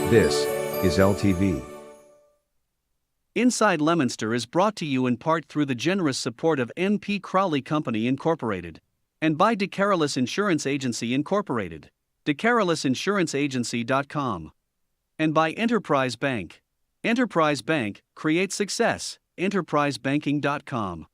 This is LTV. Inside Leominster is brought to you in part through the generous support of N.P. Crowley Company Incorporated and by DeCarolis Insurance Agency Incorporated, DeCarolisinsuranceagency.com, and by Enterprise Bank. Enterprise Bank, create success, enterprisebanking.com.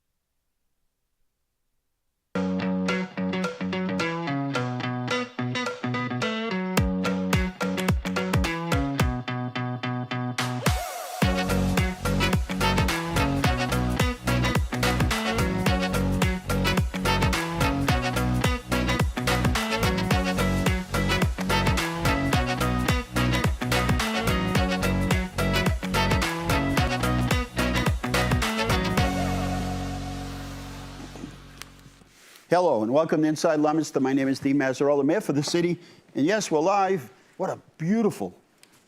Hello and welcome to Inside Leominster. My name is Dean Mazzarola, Mayor for the city. And yes, we're live. What a beautiful,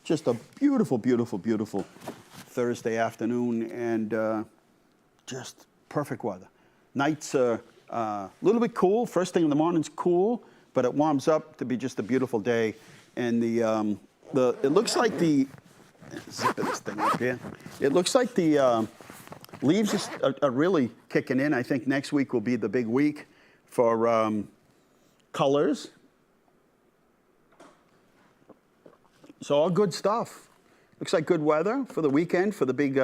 just a beautiful, beautiful, beautiful Thursday afternoon and just perfect weather. Nights are a little bit cool. First thing in the morning's cool, but it warms up to be just a beautiful day. And it looks like the, zip this thing up here. It looks like the leaves are really kicking in. I think next week will be the big week for colors. So all good stuff. Looks like good weather for the weekend for the big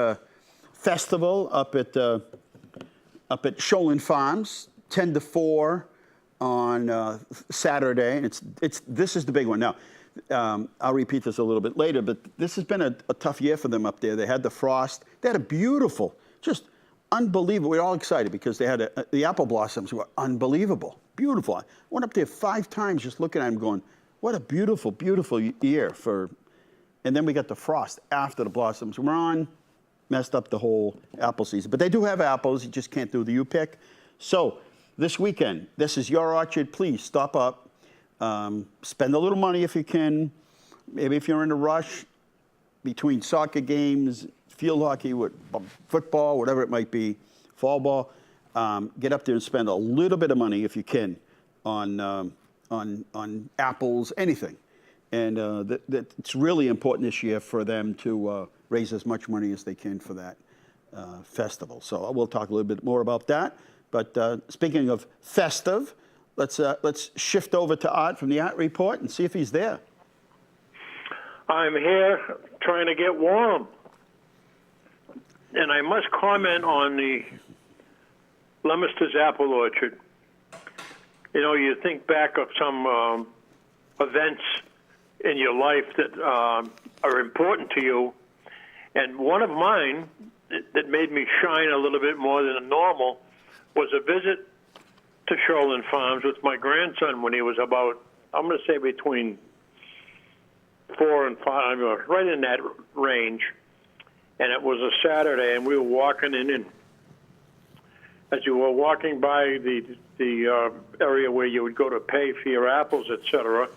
festival up at Sholin Farms, 10 to 4 on Saturday. And this is the big one. Now, I'll repeat this a little bit later, but this has been a tough year for them up there. They had the frost. They had a beautiful, just unbelievable. We're all excited because they had the apple blossoms were unbelievable, beautiful. I went up there 5 times just looking at them going, what a beautiful, beautiful year for, and then we got the frost after the blossoms were on, messed up the whole apple season. But they do have apples, you just can't do the U-pick. So this weekend, this is your orchard, please stop up, spend a little money if you can. Maybe if you're in a rush between soccer games, field hockey, football, whatever it might be, fall ball, get up there and spend a little bit of money if you can on apples, anything. And it's really important this year for them to raise as much money as they can for that festival. So we'll talk a little bit more about that. But speaking of festive, let's shift over to Art from the Art Report and see if he's there. I'm here trying to get warm. And I must comment on the Leominster's apple orchard. You know, you think back of some events in your life that are important to you. And one of mine that made me shine a little bit more than normal was a visit to Sholin Farms with my grandson when he was about, I'm going to say between 4 and 5, or right in that range. And it was a Saturday, and we were walking in, and as you were walking by the area where you would go to pay for your apples, etc.,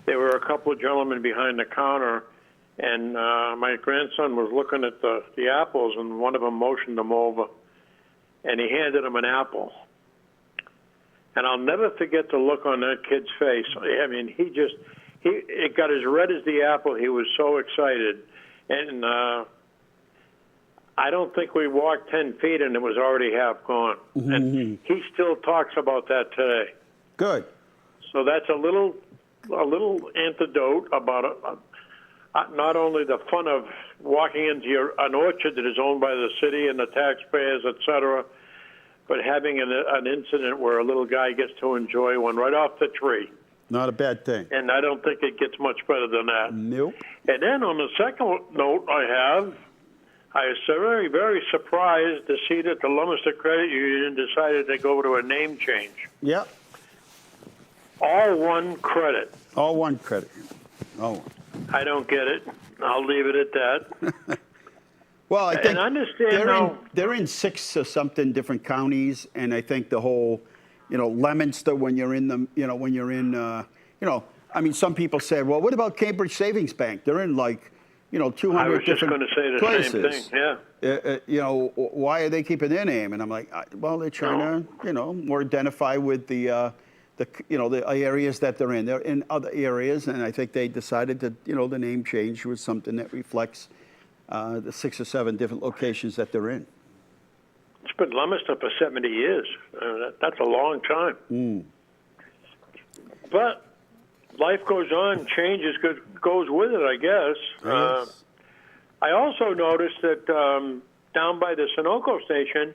there were a couple of gentlemen behind the counter, and my grandson was looking at the apples, and one of them motioned him over, and he handed him an apple. And I'll never forget the look on that kid's face. I mean, it got as red as the apple. He was so excited. And I don't think we walked 10 feet and it was already half gone. Mm-hmm. And he still talks about that today. Good. So that's a little antidote about not only the fun of walking into an orchard that is owned by the city and the taxpayers, et cetera, but having an incident where a little guy gets to enjoy one right off the tree. Not a bad thing. And I don't think it gets much better than that. Nope. And then on the second note I was very, very surprised to see that the Leominster Credit Union decided to go to a name change. Yep. All One Credit. All One Credit. All one. I don't get it. I'll leave it at that. Well, I think they're in 6 or something different counties, and I think the whole, Leominster when you're in I mean, some people say, well, what about Cambridge Savings Bank? They're in 200 different places. Same thing. Yeah. Why are they keeping their name? And I'm like, well, they're trying to, more identify with the the areas that they're in. They're in other areas, and I think they decided that, the name change was something that reflects the 6 or 7 different locations that they're in. It's been Leominster for 70 years. That's a long time. But life goes on, goes with it, I guess. Yes. I also noticed that down by the Sunoco station,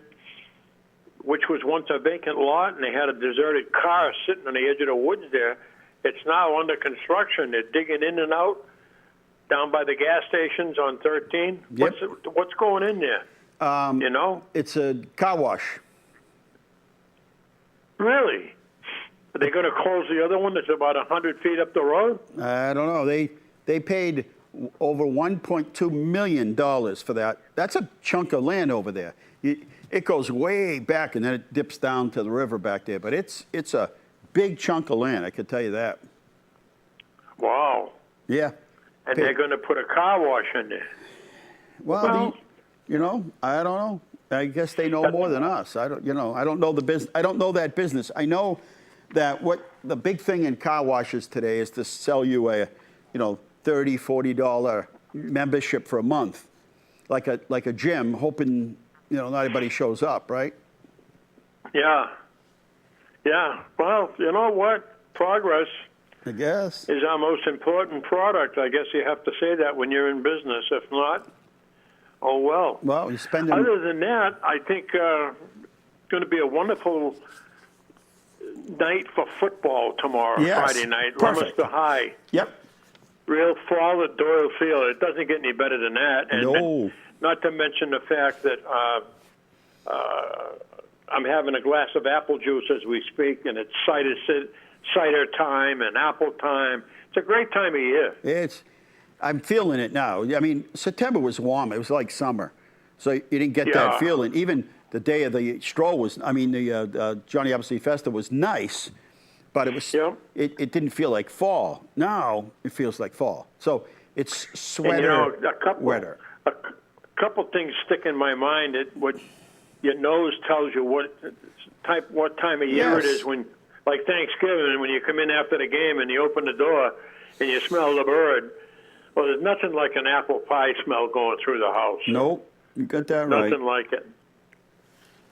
which was once a vacant lot, and they had a deserted car sitting on the edge of the woods there, it's now under construction. They're digging in and out down by the gas stations on 13. Yep. What's going in there? It's a car wash. Really? Are they going to close the other one that's about 100 feet up the road? I don't know. They paid over $1.2 million for that. That's a chunk of land over there. It goes way back, and then it dips down to the river back there. But it's a big chunk of land, I can tell you that. Wow. Yeah. And they're going to put a car wash in there. Well, I don't know. I guess they know more than us. I don't know the business. I don't know that business. I know that what the big thing in car washes today is to sell you a, $30, $40 membership for a month, like a gym, hoping not everybody shows up, right? Yeah. Yeah. Well, you know what? Progress, I guess, is our most important product. I guess you have to say that when you're in business. If not, oh well. Well, you're spending. Other than that, I think it's going to be a wonderful night for football tomorrow, Yes. Friday night. Perfect. Leominster High. Yep. Real fall at Doyle Field. It doesn't get any better than that. And No. not to mention the fact that I'm having a glass of apple juice as we speak, and it's cider time and apple time. It's a great time of year. I'm feeling it now. I mean, September was warm. It was like summer. So you didn't get that feeling. Even the day of the stroll the Johnny Appleseed Festa was nice, but it was it didn't feel like fall. Now it feels like fall. So it's sweater, wetter. A couple things stick in my mind. What your nose tells you what time of year it is when, like Thanksgiving, when you come in after the game and you open the door and you smell the bird. Well, there's nothing like an apple pie smell going through the house. Nope, you got that right. Nothing like it.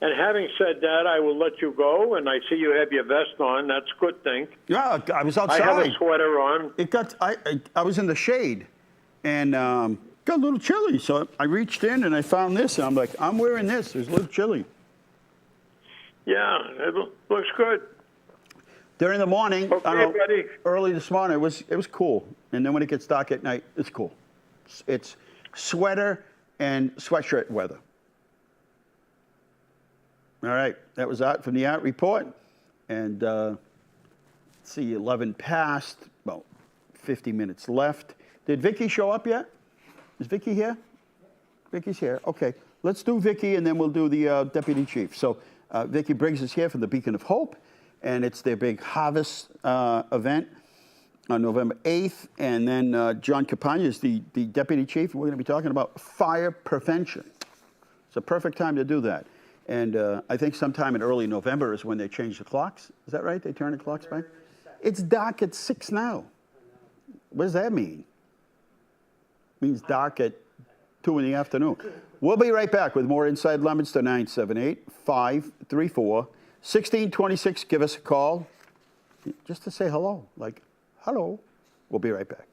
And having said that, I will let you go, and I see you have your vest on. That's a good thing. Yeah, I was outside. I have a sweater on. I was in the shade, and got a little chilly. So I reached in and I found this, and I'm like, I'm wearing this. It's a little chilly. Yeah, it looks good. During the morning, Okay, buddy. early this morning, it was cool, and then when it gets dark at night, it's cool. It's sweater and sweatshirt weather. All right, that was Art from the Art Report, and let's see, 11 past, about 50 minutes left. Did Vicki show up yet? Is Vicki here? Vicki's here. Okay, let's do Vicki, and then we'll do the deputy chief. So Vicki Briggs is here from the Beacon of Hope, and it's their big harvest event on November 8th. And then John Campanga is the deputy chief, and we're going to be talking about fire prevention. It's a perfect time to do that. And I think sometime in early November is when they change the clocks. Is that right? They turn the clocks back? It's dark at 6 now. What does that mean? It means dark at 2 in the afternoon. We'll be right back with more Inside Leominster, 978-534-1626. Give us a call just to say hello. Like, hello. We'll be right back.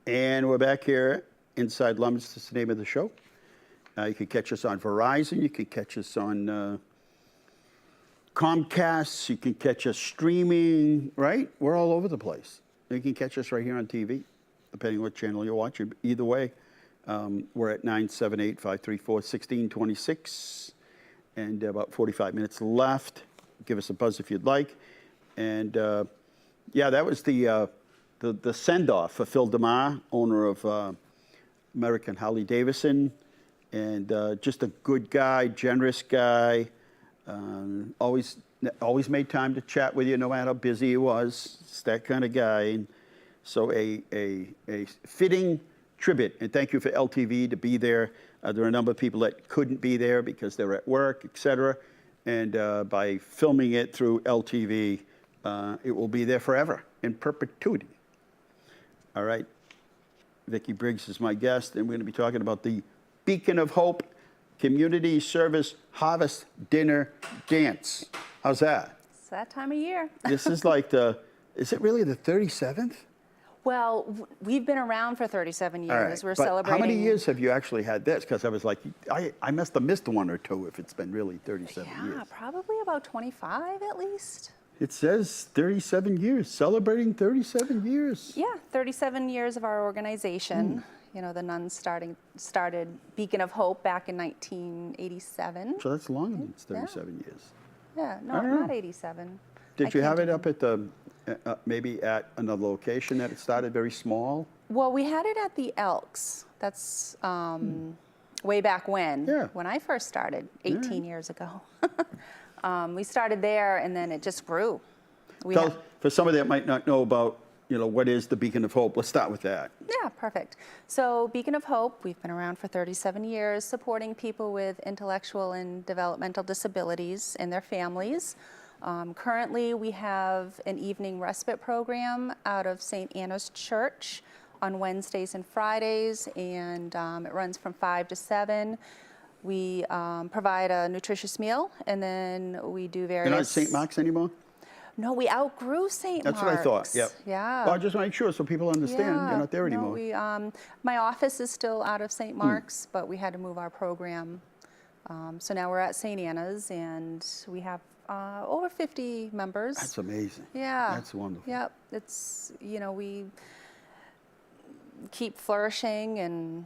And we're back here, Inside Leominster is the name of the show. You can catch us on Verizon. You can catch us on Comcast. You can catch us streaming, right? We're all over the place. You can catch us right here on TV, depending what channel you're watching. Either way, we're at 978-534-1626. And about 45 minutes left. Give us a buzz if you'd like. And yeah, that was the send-off for Phil DeMar, owner of American Harley Davidson, and just a good guy, generous guy. Always made time to chat with you, no matter how busy he was. It's that kind of guy. And so a fitting tribute, and thank you for LTV to be there. There are a number of people that couldn't be there because they were at work, etc. And by filming it through LTV, it will be there forever, in perpetuity. All right. Vicki Briggs is my guest, and we're going to be talking about the Beacon of Hope Community Service Harvest Dinner Dance. How's that? It's that time of year. This is like is it really the 37th? Well, we've been around for 37 years. All right. We're But celebrating. how many years have you actually had this? Because I was like, I must have missed one or two if it's been really 37 years. Yeah, probably about 25 at least. It says 37 years, celebrating 37 years. Yeah, 37 years of our organization. You know, the nuns started Beacon of Hope back in 1987. So that's longer than 37 years. Yeah, no, I don't know. not 87. Did you can't have it do up at the, maybe at another location that it started very small? Well, we had it at the Elks. That's way back when I first started, 18 years ago. We started there, and then it just grew. For somebody that might not know about, what is the Beacon of Hope, let's start with that. Yeah, perfect. So Beacon of Hope, we've been around for 37 years, supporting people with intellectual and developmental disabilities and their families. Currently, we have an evening respite program out of St. Anna's Church on Wednesdays and Fridays, and it runs from 5 to 7. We provide a nutritious meal, and then we do various... You're not at St. Mark's anymore? No, we outgrew St. Mark's. That's what I thought, yep. Yeah. Well, I just want to make sure so people understand you're not there anymore. No, my office is still out of St. Mark's, but we had to move our program. So now we're at St. Anna's, and we have over 50 members. That's amazing. Yeah. That's wonderful. Yep. It's, we keep flourishing, and,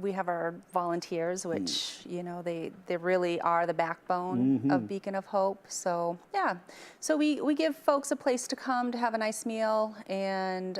we have our volunteers, which, they really are the backbone of Beacon of Hope. So, yeah. So we give folks a place to come to have a nice meal and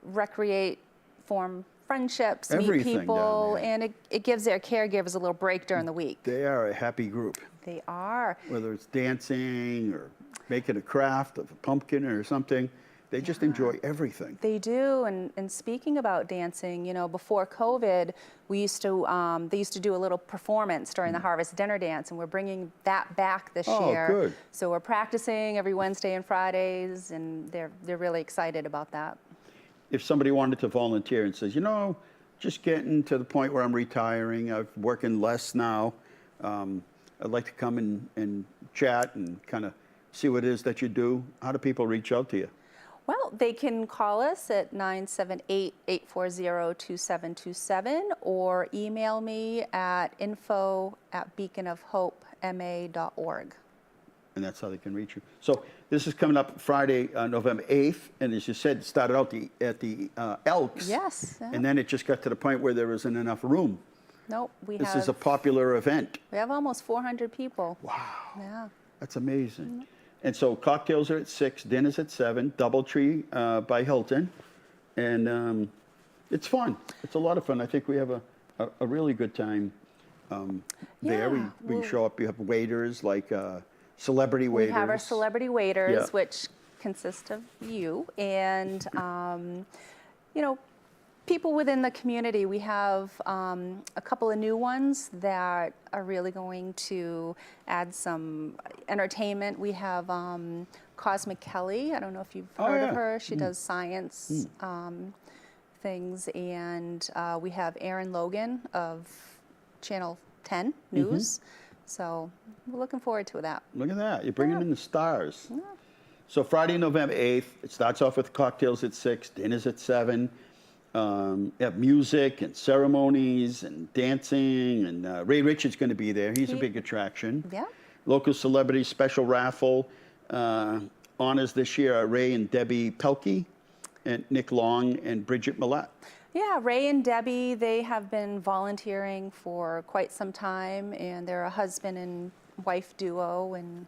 recreate, form friendships, meet people, and it gives their caregivers a little break during the week. They are a happy group. They are. Whether it's dancing or making a craft of a pumpkin or something. They just enjoy everything. They do, and speaking about dancing, before COVID, they used to do a little performance during the Harvest Dinner Dance, and we're bringing that back this year. Good. So we're practicing every Wednesday and Fridays, and they're really excited about that. If somebody wanted to volunteer and says, just getting to the point where I'm retiring, I'm working less now, I'd like to come and chat and kind of see what it is that you do, how do people reach out to you? Well, they can call us at 978-840-2727 or email me at info@beaconofhopema.org. And that's how they can reach you. So this is coming up Friday, November 8th, and as you said, it started out at the Elks. Yes. Yeah. And then it just got to the point where there wasn't enough room. Nope, This is a popular event. We have almost 400 people. Wow. Yeah. That's amazing. And so cocktails are at 6, dinner's at 7, Doubletree by Hilton. And it's fun. It's a lot of fun. I think we have a really good time there. We show up, you have waiters, like celebrity waiters. We have our celebrity waiters, which consist of you. And, people within the community. We have a couple of new ones that are really going to add some entertainment. We have Cosmic Kelly. I don't know if you've heard of her. She does science things. And we have Aaron Logan of Channel 10 News. So we're looking forward to that. Look at that. You're bringing in the stars. So Friday, November 8th, it starts off with cocktails at 6, dinners at 7. You have music and ceremonies and dancing, and Ray Richards going to be there. He's a big attraction. Yeah. Local celebrity special raffle. Honors this year are Ray and Debbie Pelkey, and Nick Long and Bridget Millette. Yeah, Ray and Debbie, they have been volunteering for quite some time, and they're a husband and wife duo, and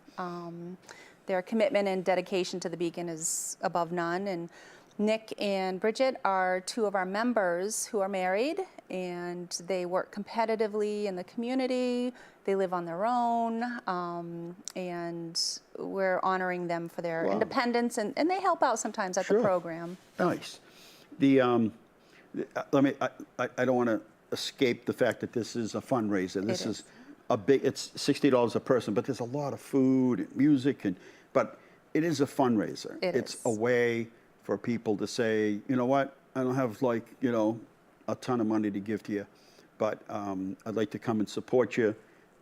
their commitment and dedication to the Beacon is above none. And Nick and Bridget are two of our members who are married, and they work competitively in the community. They live on their own, and we're honoring them for their independence, and they help out sometimes at the program. Nice. I don't want to escape the fact that this is a fundraiser. This is a big, it's $60 a person, but there's a lot of food and music, but it is a fundraiser. It's a way for people to say, you know what, I don't have a ton of money to give to you, but I'd like to come and support you,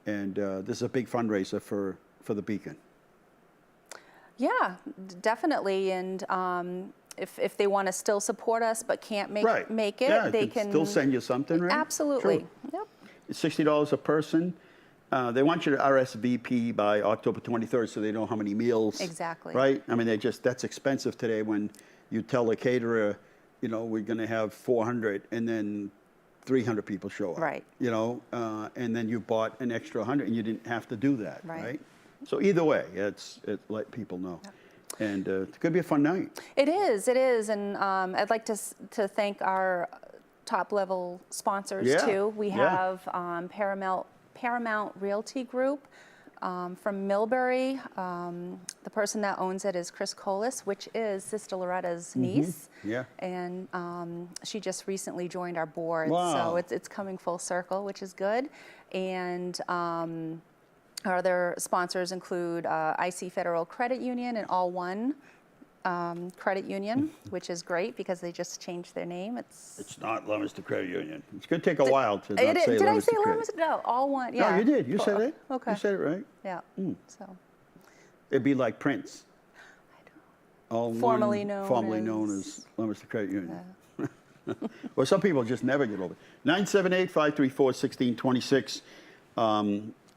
and this is a big fundraiser for the Beacon. Yeah, definitely, and if they want to still support us but can't make it, they can still send you something, right? Absolutely. Sure. Yep. It's $60 a person. They want you to RSVP by October 23rd so they know how many meals. Exactly. Right? I mean, that's expensive today when you tell a caterer, we're going to have 400 and then 300 people show up. Right. And then you bought an extra 100 and you didn't have to do that. Right. So either way, it let people know. Yep. And it's going to be a fun night. It is, and I'd like to thank our top-level sponsors, too. We have Paramount Realty Group from Millbury. The person that owns it is Chris Colas, which is Sister Loretta's niece. Yeah. And she just recently joined our board, wow. So it's coming full circle, which is good. And our other sponsors include IC Federal Credit Union and All One Credit Union, which is great because they just changed their name. It's not Leominster Credit Union. It's going to take a while to not say Leominster. Did I say Leominster? No, All One. Yeah. No, you did. You said it. Okay. You said it right. Yeah. So. It'd be like Prince. All formerly known as Leominster Credit Union. Yeah. Well, some people just never get over it. 978-534-1626.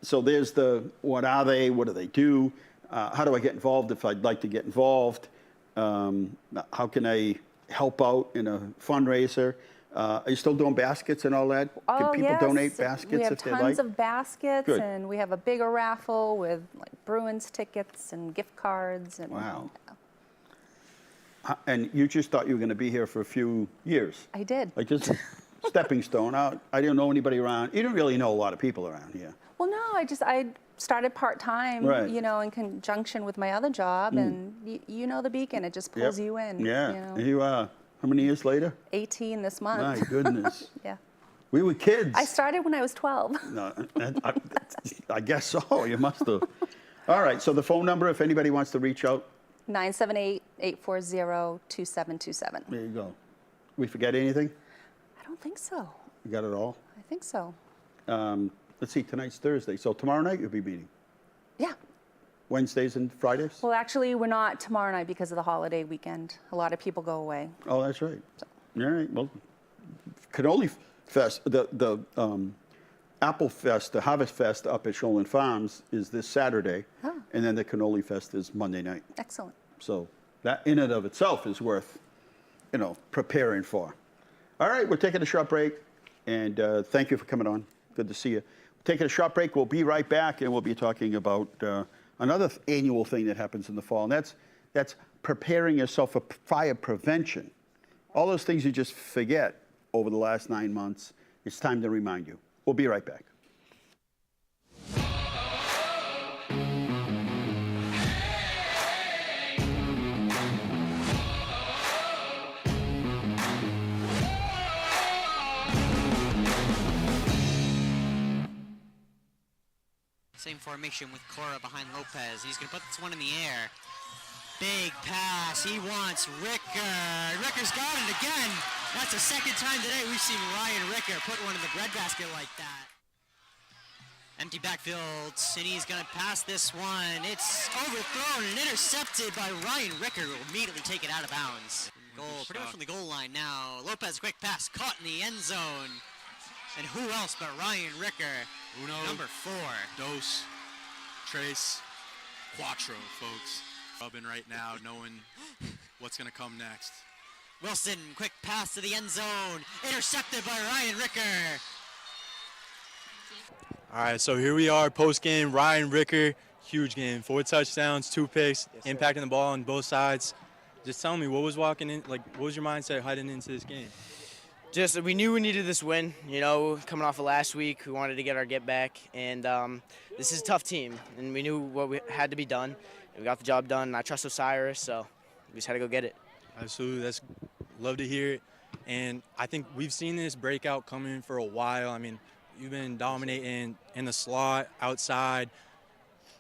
So there's what are they? What do they do? How do I get involved if I'd like to get involved? How can I help out in a fundraiser? Are you still doing baskets and all that? Can people donate baskets if they like? We have tons of baskets, and we have a bigger raffle with Bruins tickets and gift cards. And, wow. And you just thought you were going to be here for a few years? I did. Like just a stepping stone out. I didn't know anybody around. You didn't really know a lot of people around here. Well, no, I started part-time, in conjunction with my other job, and you know the Beacon, it just pulls you in. Yeah. You how many years later? 18 this month. My goodness. Yeah. We were kids. I started when I was 12. No, I guess so. You must have. All right. So the phone number, if anybody wants to reach out. 978-840-2727. There you go. We forget anything? I don't think so. You got it all? I think so. Let's see, tonight's Thursday. So tomorrow night you'll be meeting? Yeah. Wednesdays and Fridays? Well, actually, we're not tomorrow night because of the holiday weekend. A lot of people go away. Oh, that's right. So. All right. Well, Cannoli Fest, the Apple Fest, the Harvest Fest up at Shoalin Farms is this Saturday. Oh. And then the Cannoli Fest is Monday night. Excellent. So that in and of itself is worth, preparing for. All right. We're taking a short break. And thank you for coming on. Good to see you. Taking a short break. We'll be right back, and we'll be talking about another annual thing that happens in the fall, and that's preparing yourself for fire prevention. All those things you just forget over the last 9 months. It's time to remind you. We'll be right back. Same formation with Cora behind Lopez. He's going to put this one in the air. Big pass. He wants Ricker. Ricker's got it again. That's the second time today we've seen Ryan Ricker put one in the breadbasket like that. Empty backfield, and he's going to pass this one. It's overthrown and intercepted by Ryan Ricker, who will immediately take it out of bounds. Goal, pretty much from the goal line now. Lopez, quick pass, caught in the end zone. And who else but Ryan Ricker, Uno, number 4. Dos, Tres, Cuatro, folks. Rubbing right now, knowing what's going to come next. Wilson, quick pass to the end zone. Intercepted by Ryan Ricker. All right, so here we are, post-game, Ryan Ricker, huge game, 4 touchdowns, 2 picks, impacting the ball on both sides. Just tell me, what was your mindset heading into this game? Just, we knew we needed this win, coming off of last week. We wanted to get our get back, and this is a tough team, and we knew what had to be done. We got the job done, and I trust Osiris, so we just had to go get it. Absolutely, love to hear it. And I think we've seen this breakout coming for a while. I mean, you've been dominating in the slot, outside,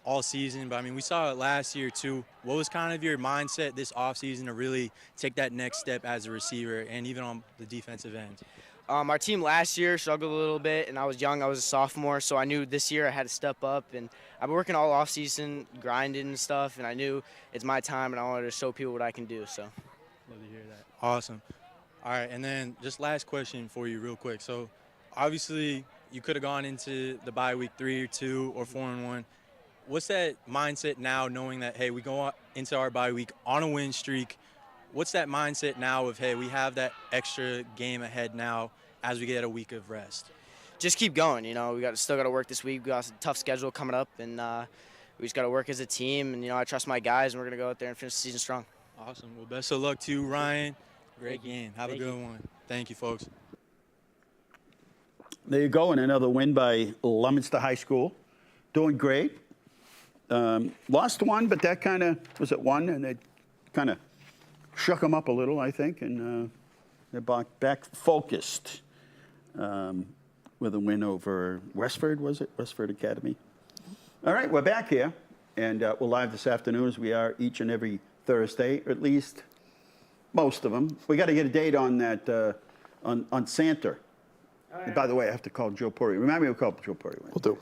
all season. But, I mean, we saw it last year, too. What was kind of your mindset this offseason to really take that next step as a receiver and even on the defensive end? Our team last year struggled a little bit, and I was young. I was a sophomore, so I knew this year I had to step up. And I've been working all offseason, grinding and stuff, and I knew it's my time, and I wanted to show people what I can do. So, love to hear that. Awesome. All right, and then just last question for you real quick. So, obviously, you could have gone into the bye week 3-2 or 4-1. What's that mindset now, knowing that, hey, we go into our bye week on a win streak? What's that mindset now of, hey, we have that extra game ahead now as we get a week of rest? just keep going. We still got to work this week. We got a tough schedule coming up, and we just got to work as a team. And I trust my guys, and we're gonna go out there and finish the season strong. Awesome. Well, best of luck to you, Ryan. Great game. Have a good one. Thank you, folks. There you go, and another win by Leominster High School. Doing great. Lost one, but that kind of was at one, and it kind of shook them up a little, I think, and they're back focused with a win over Westford, was it? Westford Academy. All right, we're back here, and we're live this afternoon as we are each and every Thursday, or at least most of them. We got to get a date on that, on Santa. And by the way, I have to call Joe Puri. Remind me to call Joe Puri. Will do.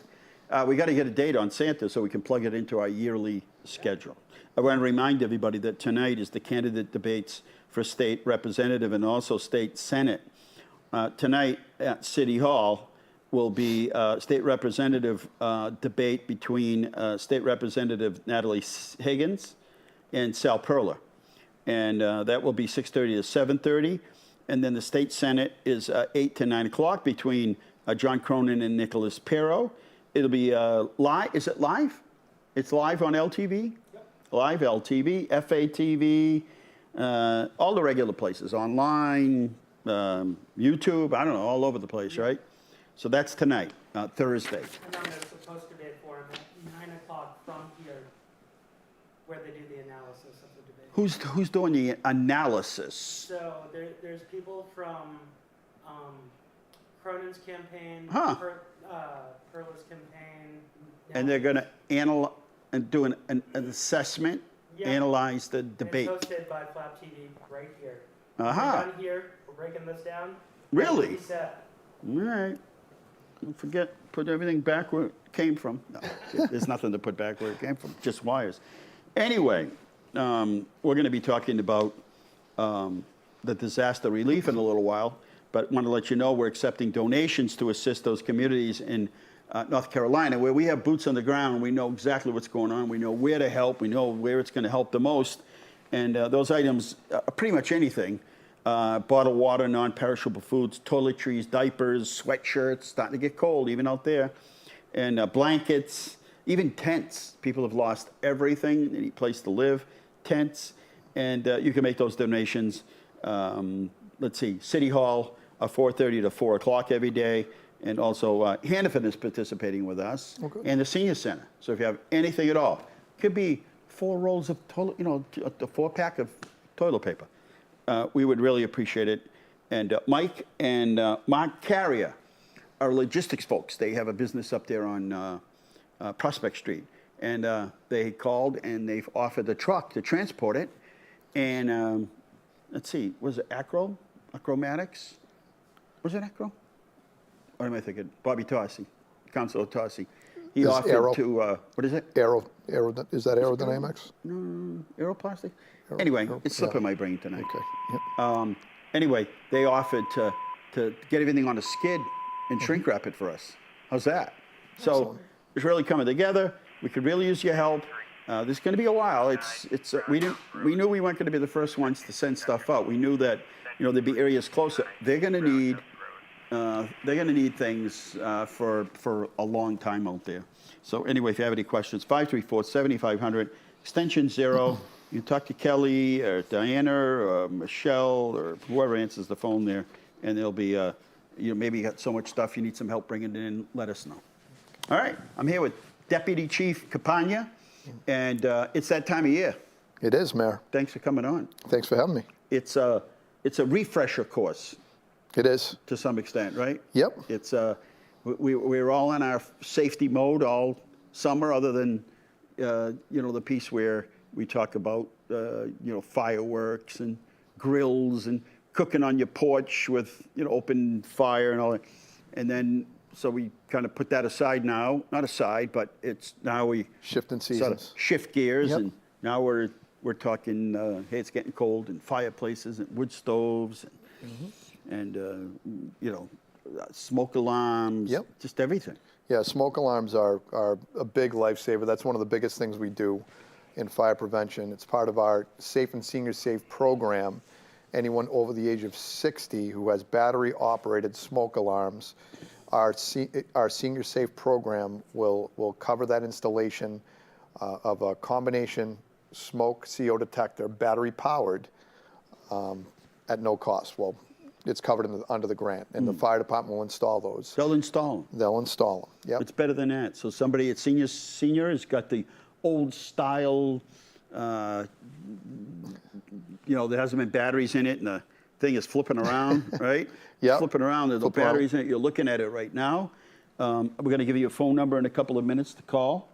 We got to get a date on Santa so we can plug it into our yearly schedule. I want to remind everybody that tonight is the candidate debates for state representative and also state senate. Tonight at City Hall will be state representative debate between State Representative Natalie Higgins and Sal Perla. And that will be 6:30 to 7:30. And then the state senate is 8 to 9 o'clock between John Cronin and Nicholas Pero. It'll be live. Is it live? It's live on LTV? Yep. Live LTV, FATV, all the regular places, online, YouTube, I don't know, all over the place, right? So that's tonight, Thursday. And then there's supposed to be a forum at 9 o'clock from here where they do the analysis of the debate. Who's doing the analysis? So there's people from Cronin's campaign, Perla's campaign. And they're going to analyze and do an assessment, analyze the debate. It's hosted by Flap TV right here. Uh-huh. We're done here. We're breaking this down. Really? Reset. All right. Don't forget, put everything back where it came from. No, there's nothing to put back where it came from, just wires. Anyway, we're going to be talking about the disaster relief in a little while, but want to let you know we're accepting donations to assist those communities in North Carolina, where we have boots on the ground. We know exactly what's going on. We know where to help. We know where it's going to help the most. And those items are pretty much anything. Bottled water, non-perishable foods, toiletries, diapers, sweatshirts, starting to get cold even out there, and blankets, even tents. People have lost everything, any place to live, tents, and you can make those donations. Let's see, City Hall, 4:30 to 4 o'clock every day, and also Hannaford is participating with us, and the Senior Center. So if you have anything at all, could be 4 rolls of toilet, a 4-pack of toilet paper. We would really appreciate it. And Mike and Mark Carrier are logistics folks. They have a business up there on Prospect Street. And they called and they've offered a truck to transport it. And let's see, was it Acromatics? Was it Acro? What am I thinking? Bobby Tossi, Councilor Tossi. He Is offered Aero- to, what is it? Is that aerodynamics? No, Aeroplastic? Anyway, it's slipping my brain tonight. Okay. Yep. Anyway, they offered to get everything on a skid and shrink wrap it for us. How's that? So Excellent. it's really coming together. We could really use your help. This is going to be a while. We knew we weren't going to be the first ones to send stuff out. We knew that there'd be areas closer. They're going to need things for a long time out there. So anyway, if you have any questions, 534-7500, extension 0. You can talk to Kelly or Diana or Michelle or whoever answers the phone there, and there'll be maybe you got so much stuff you need some help bringing it in. Let us know. All right, I'm here with Deputy Chief Campanga, and it's that time of year. It is, Mayor. Thanks for coming on. Thanks for having me. It's a refresher course. It is. To some extent, right? Yep. It's we're all in our safety mode all summer, other than the piece where we talk about fireworks and grills and cooking on your porch with open fire and all that, and then so we kind of put that aside now. Not aside, but it's now we Shifting sort of seasons. shift gears, Yep. and now we're talking. Hey, it's getting cold, and fireplaces and wood stoves. And smoke alarms, Yep. just everything. Yeah, smoke alarms are a big lifesaver. That's one of the biggest things we do in fire prevention. It's part of our Safe and Senior Safe program. Anyone over the age of 60 who has battery-operated smoke alarms, our Senior Safe program will cover that installation of a combination smoke CO detector, battery-powered, at no cost. Well, it's covered under the grant, and the fire department will install those. They'll install them. They'll install them. Yep. It's better than that. So somebody at senior has got the old style, that hasn't been batteries in it, and the thing is flipping around, right? Yep. Flipping around. There's no Flip around. batteries in it. You're looking at it right now. We're going to give you a phone number in a couple of minutes to call,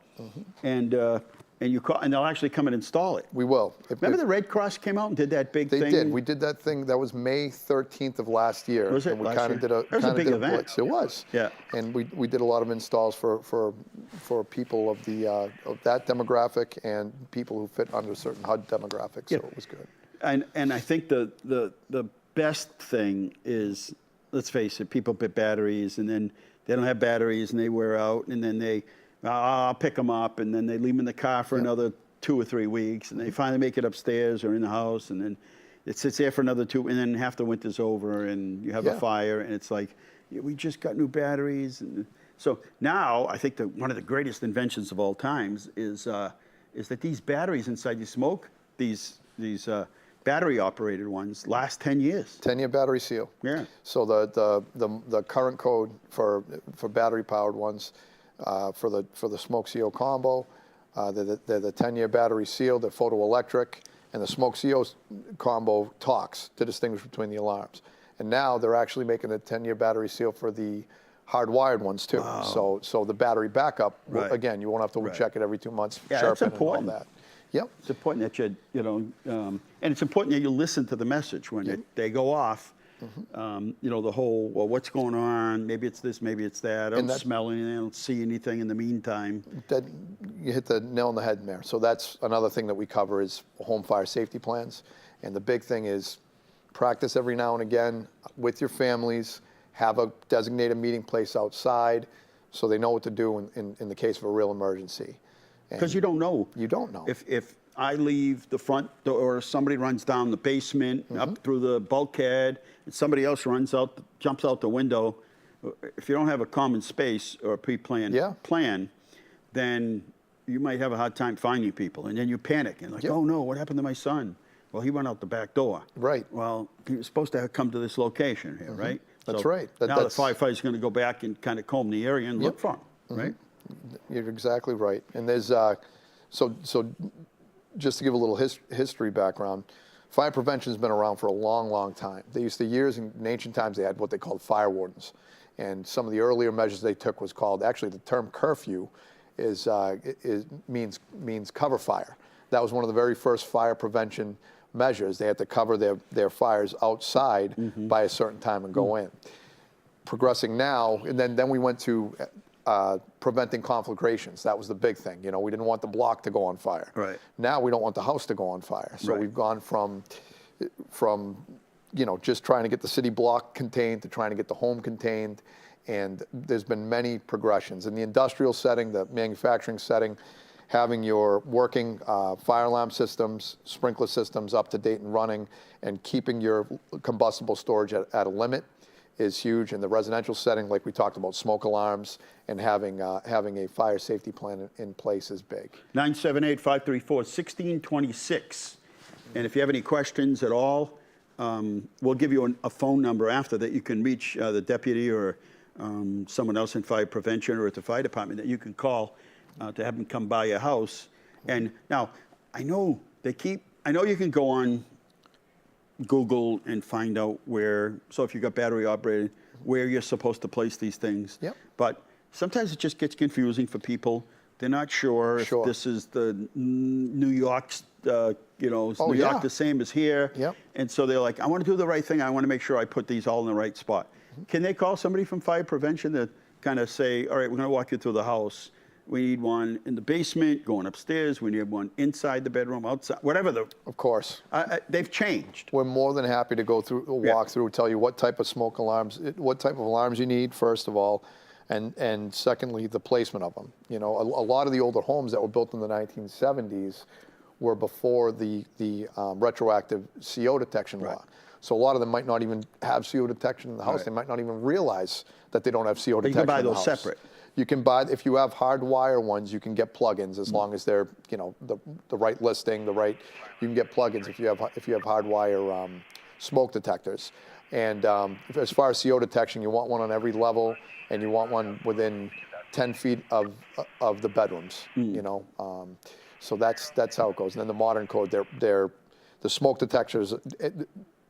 and you call, and they'll actually come and install it. We will. Remember the Red Cross came out and did that big thing? They did. We did that thing. That was May 13th of last year. Was it And we last kind year? of did a That was a kinda big did event. blitz. It was. Yeah. And we did a lot of installs for people of that demographic and people who fit under certain HUD demographics. So it was good. And I think the best thing is, let's face it, people put batteries and then they don't have batteries and they wear out, and then I'll pick them up, and then they leave them in the car for another 2 or 3 weeks, and they finally make it upstairs or in the house, and then it sits there for another 2, and then half the winter's over, and you have a fire, and it's like, we just got new batteries. And so now I think one of the greatest inventions of all times is that these batteries inside the smoke, these battery operated ones, last 10 years. 10-year battery seal. Yeah. So the current code for battery powered ones, for the smoke CO combo, they're the 10-year battery seal. They're photoelectric, and the smoke CO combo talks to distinguish between the alarms. And now they're actually making a 10-year battery seal for the hardwired ones too. Wow. So the battery backup, again, you won't have to check it every 2 months. Yeah, sharpen that's important. And all that. Yep. It's important that and it's important that you listen to the message when they go off. The whole, well, what's going on? Maybe it's this, maybe it's that. I don't smell anything, I don't see anything in the meantime. You hit the nail on the head, Mayor. So that's another thing that we cover is home fire safety plans. And the big thing is practice every now and again with your families, have a designated meeting place outside so they know what to do in the case of a real emergency. Because you don't know. You don't know. If I leave the front door, or somebody runs down the basement, up through the bulkhead, and somebody else jumps out the window, if you don't have a common space or a pre-planned plan, then you might have a hard time finding people. And then you panic and oh no, what happened to my son? Well, he went out the back door. Right. Well, he was supposed to come to this location here, right? That's right. Now the firefighter's going to go back and kind of comb the area and look for him, right? You're exactly right. And there's, so just to give a little history background, fire prevention has been around for a long, long time. They used to, in ancient times, they had what they called fire wardens. And some of the earlier measures they took was called, actually the term curfew means cover fire. That was one of the very first fire prevention measures. They had to cover their fires outside by a certain time and go in. Progressing now, and then we went to preventing conflagrations. That was the big thing. You know, we didn't want the block to go on fire. Right. Now we don't want the house to go on fire. So Right. we've gone from you know, just trying to get the city block contained to trying to get the home contained. And there's been many progressions. In the industrial setting, the manufacturing setting, having your working fire alarm systems, sprinkler systems up to date and running, and keeping your combustible storage at a limit is huge. In the residential setting, like we talked about, smoke alarms and having a fire safety plan in place is big. 978-534-1626. And if you have any questions at all, we'll give you a phone number after that you can reach the deputy or someone else in fire prevention or at the fire department that you can call to have them come by your house. And now, I know you can go on Google and find out where, so if you've got battery operated, where you're supposed to place these things. Yep. But sometimes it just gets confusing for people. They're not sure if this is the New York's, is New York the same as here? Yep. And so they're like, I want to do the right thing. I want to make sure I put these all in the right spot. Can they call somebody from fire prevention to kind of say, all right, we're going to walk you through the house. We need one in the basement, going upstairs. We need one inside the bedroom, outside, whatever the. Of course. They've changed. We're more than happy to go through, walk through, tell you what type of smoke alarms, what type of alarms you need, first of all, and secondly, the placement of them. You know, a lot of the older homes that were built in the 1970s were before the retroactive CO detection law. So a lot of them might not even have CO detection in the house. They might not even realize that they don't have CO detection in the house. You can buy those separate. You can buy, if you have hardwire ones, you can get plugins as long as they're, you know, the right listing, you can get plugins if you have hardwire smoke detectors. And as far as CO detection, you want one on every level, and you want one within 10 feet of the bedrooms. You know, so that's how it goes. And then the modern code, the smoke detectors.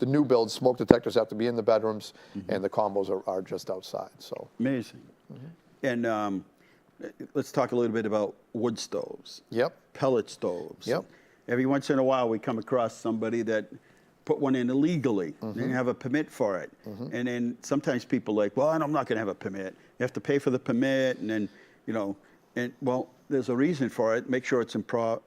The new build smoke detectors have to be in the bedrooms, and the combos are just outside. So amazing. And let's talk a little bit about wood stoves. Yep. Pellet stoves. Yep. Every once in a while, we come across somebody that put one in illegally. They didn't have a permit for it. And then sometimes people are like, well, I'm not going to have a permit. You have to pay for the permit, and then, well, there's a reason for it. Make sure it's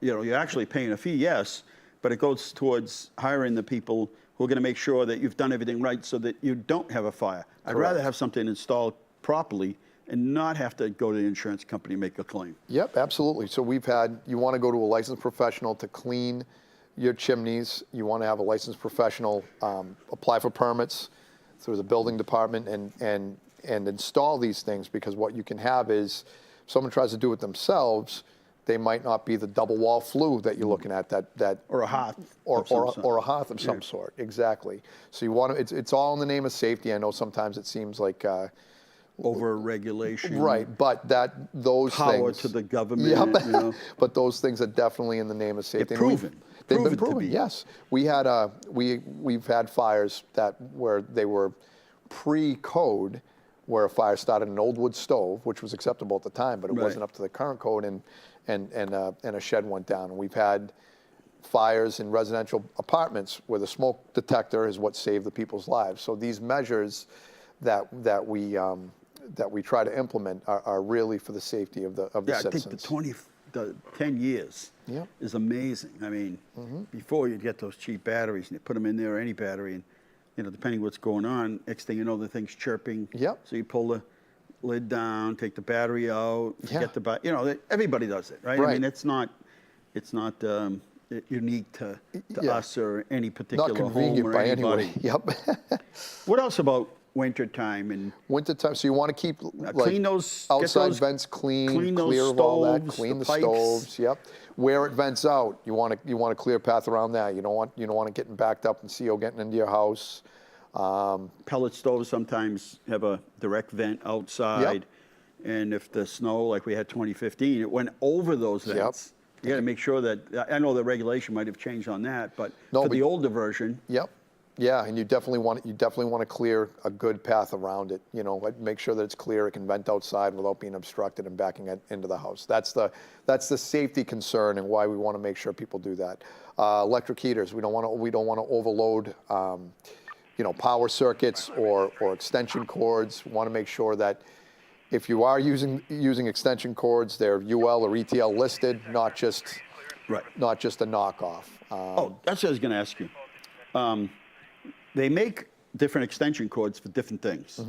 you're actually paying a fee, yes, but it goes towards hiring the people who are going to make sure that you've done everything right so that you don't have a fire. I'd rather have something installed properly and not have to go to the insurance company and make a claim. Yep, absolutely. So you want to go to a licensed professional to clean your chimneys. You want to have a licensed professional apply for permits through the building department and install these things, because what you can have is if someone tries to do it themselves, they might not be the double wall flue that you're looking at, that or a hearth or a hearth of some sort. Exactly. So you want to. It's all in the name of safety. I know sometimes it seems like over regulation, right? But those power things to the government. Yep. But those things are definitely in the name of safety. They've been proven. Yes, we've had fires where they were pre-code, where a fire started in an old wood stove, which was acceptable at the time, but it wasn't up to the current code, and a shed went down. And we've had fires in residential apartments where the smoke detector is what saved the people's lives. So these measures that we try to implement are really for the safety of the citizens. I think the 10 years is amazing. I mean, before you'd get those cheap batteries and you put them in there, or any battery, and depending what's going on, next thing you know, the thing's chirping. Yep. So you pull the lid down, take the battery out, forget the everybody does it, right? I mean, it's not unique to us or any particular not convenient home or by anybody. Anyway. Yep. What else about wintertime? And wintertime, so you want to keep clean those outside vents clean clear of all that, clean the stoves. Yep. Where it vents out, you want to clear a path around that. You don't want it getting backed up and CO getting into your house. Pellet stoves sometimes have a direct vent outside, and if the snow, like we had 2015, it went over those vents. You got to make sure that, I know the regulation might have changed on that, but for the older version. Yep. Yeah, and you definitely want to clear a good path around it. Make sure that it's clear. It can vent outside without being obstructed and backing it into the house. That's the safety concern, and why we want to make sure people do that. Electric heaters. We don't want to overload. Power circuits or extension cords. We want to make sure that if you are using extension cords, they're UL or ETL listed, not just Right. not just a knockoff. That's what I was going to ask you. They make different extension cords for different things.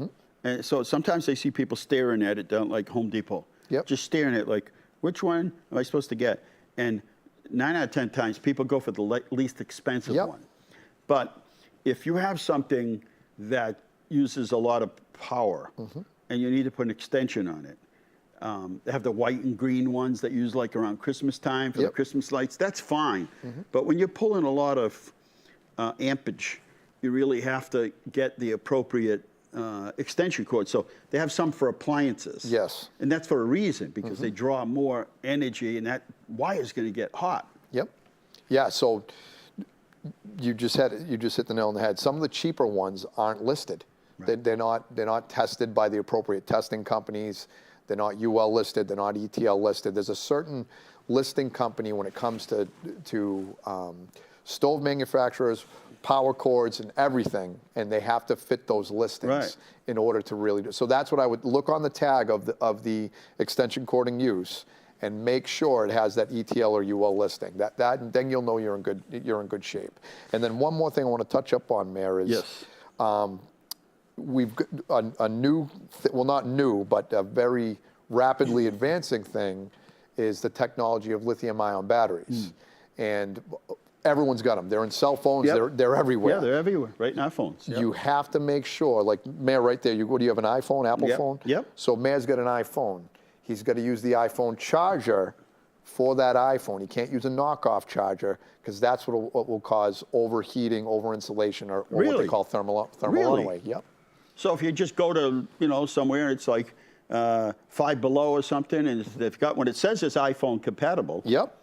And so sometimes I see people staring at it down like Home Depot. Yep. Just staring at it like, which one am I supposed to get? And 9 out of 10 times people go for the least expensive Yep. one. But if you have something that uses a lot of power and you need to put an extension on it, they have the white and green ones that you use like around Christmas time for the Yep. Christmas lights. That's fine. But when you're pulling a lot of ampage, you really have to get the appropriate extension cord. So they have some for appliances. Yes. And that's for a reason, because they draw more energy and that wire is going to get hot. Yep. Yeah, so you just hit the nail on the head. Some of the cheaper ones aren't listed. Right. They're not tested by the appropriate testing companies. They're not UL listed. They're not ETL listed. There's a certain listing company when it comes to stove manufacturers, power cords, and everything, and they have to fit those listings Right. in order to really do. So that's what I would look on the tag of the extension cording use, and make sure it has that ETL or UL listing. Then you'll know you're in good shape. And then one more thing I want to touch up on, Mayor, is Yes. we've got a new, well, not new, but a very rapidly advancing thing is the technology of lithium-ion batteries. And everyone's got them. They're in cell phones. Yep. They're everywhere. Yeah, they're everywhere, right in our phones. Yep. You have to make sure, like Mayor right there, what do you have, an iPhone, Apple Yep, phone? yep. So Mayor's got an iPhone. He's got to use the iPhone charger for that iPhone. He can't use a knockoff charger, because that's what will cause overheating, over-insulation, or what Really? they call thermal Really? runaway. Yep. So if you just go to, somewhere and it's like 5 below or something, and they've got, when it says it's iPhone compatible. Yep.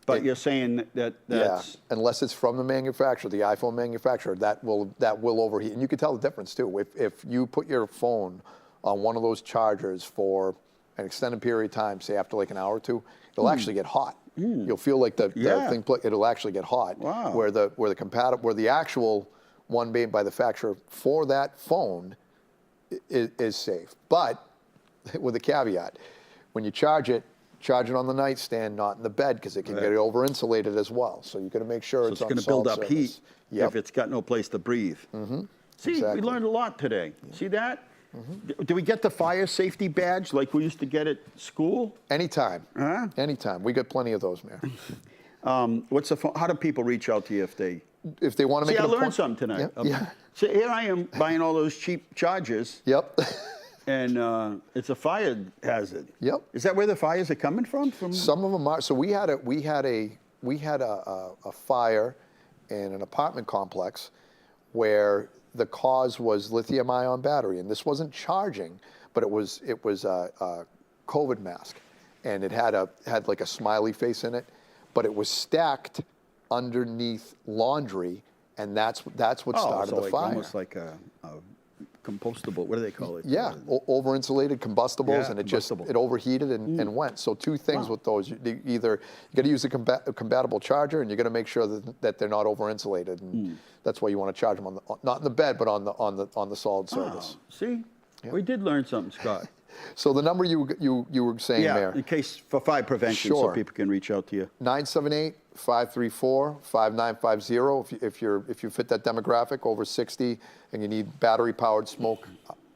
But you're saying that's... Yeah, unless it's from the manufacturer, the iPhone manufacturer, that will overheat. And you can tell the difference too. If you put your phone on one of those chargers for an extended period of time, say after like an hour or two, it'll actually get hot. You'll feel like the thing, it'll actually get hot. Wow. Where the actual one made by the manufacturer for that phone is safe. But with a caveat, when you charge it on the nightstand, not in the bed, because it can get over insulated as well. So you got to make sure So it's it's on going to build solid up surface. heat Yep. if it's got no place to breathe. See, Exactly. we learned a lot today. See that? Do we get the fire safety badge like we used to get at school? Anytime. Huh? Anytime. We got plenty of those, Mayor. What's the phone? How do people reach out to you if they... want to make See, I an learned appointment. something tonight. Yeah. So here I am buying all those cheap chargers, Yep. and it's a fire hazard. Yep. Is that where the fires are coming from? Some of them are. So we had a fire in an apartment complex where the cause was lithium-ion battery, and this wasn't charging, but it was a COVID mask, and it had like a smiley face in it, but it was stacked underneath laundry, and that's what started the fire. Almost like a compostable. What do they call it? Yeah, over-insulated combustibles, Yeah, and it combustible. overheated and went. So two things with those: you got to use a compatible charger, and you got to make sure that they're not over-insulated, and that's why you want to charge them not in the bed, but on the solid surface. See, we did learn something, Scott. So the number you were saying, Yeah, Mayor, in case for fire prevention, so Sure. people can reach out to you. 978-534-5950. If you fit that demographic, over 60, and you need battery-powered smoke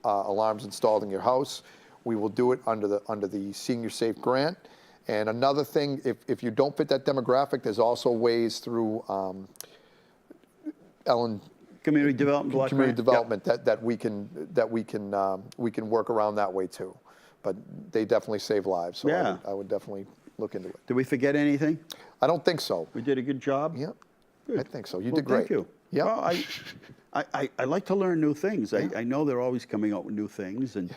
alarms installed in your house, we will do it under the Senior Safe Grant. And another thing, if you don't fit that demographic, there's also ways through Community development block community grant? development that we can work around that way too. But they definitely save lives, so Yeah. I would definitely look into it. Did we forget anything? I don't think so. We did a good job? Yeah, Good. I think so. You Well, did great. Thank you. Yeah. Well, I like to learn new things. I know they're always coming out with new things. And,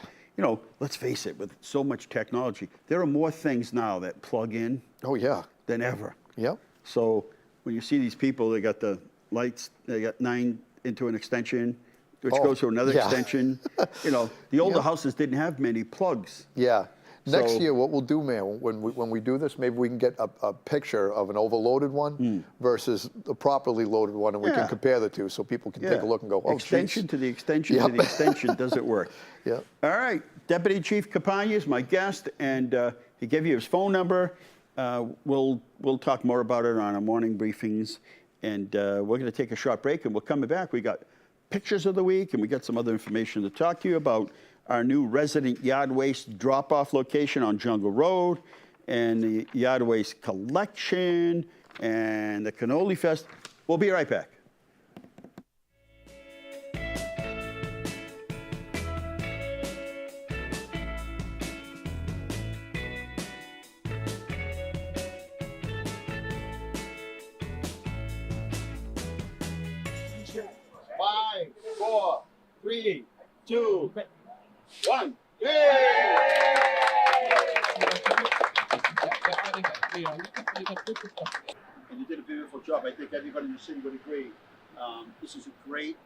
let's face it, with so much technology, there are more things now that plug in Oh yeah. than ever. Yep. So when you see these people, they got the lights, they got 9 into an extension, which Oh, goes to another yeah. extension. The older Yeah. houses didn't have many plugs. Yeah. Next So- year, what we'll do, Mayor, when we do this, maybe we can get a picture of an overloaded one versus a properly loaded one, and we can Yeah. compare the two so people can take a look and go, oh, extension geez. to the extension to the extension. Does it work? Yep. All right. Deputy Chief Campanga is my guest, and he gave you his phone number. We'll talk more about it on our morning briefings, and we're going to take a short break, and we'll come back. We got pictures of the week, and we got some other information to talk to you about our new resident yard waste drop-off location on Jungle Road, and the yard waste collection, and the Cannoli Fest. We'll be right back. Five, four, three, two, one. And you did a beautiful job. I think everybody in the city would agree. This is a great